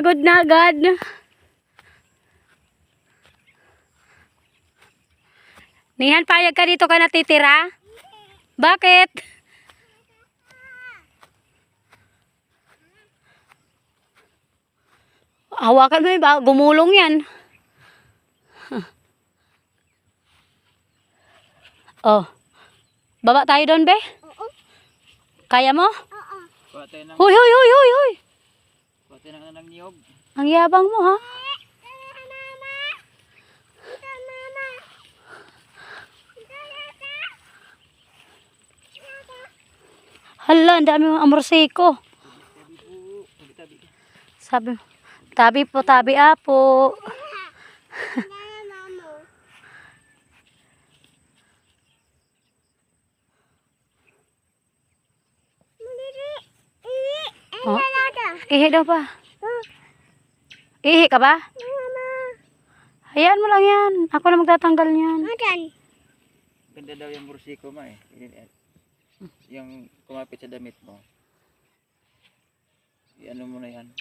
Pagod na agad. Nihan, payag ka dito ka natitira? Bakit? Hawakan mo yun ba? Gumulong yan. Oh. Baba tayo doon, be? Oo. Kaya mo? Oo. Huy, huy, huy, huy, huy. Kuha tayo ng niyog. Ang yabang mo, ha? Hala, ang dami mong amorsiko. Sabi mo, tabi po, tabi apo. Oh, ihi daw pa. Ihi ka ba? Hayaan mo lang yan. Ako na magtatanggal niyan. Ganda daw yung bursiko mo eh. Yung kumapit sa damit mo. Iano mo na yan.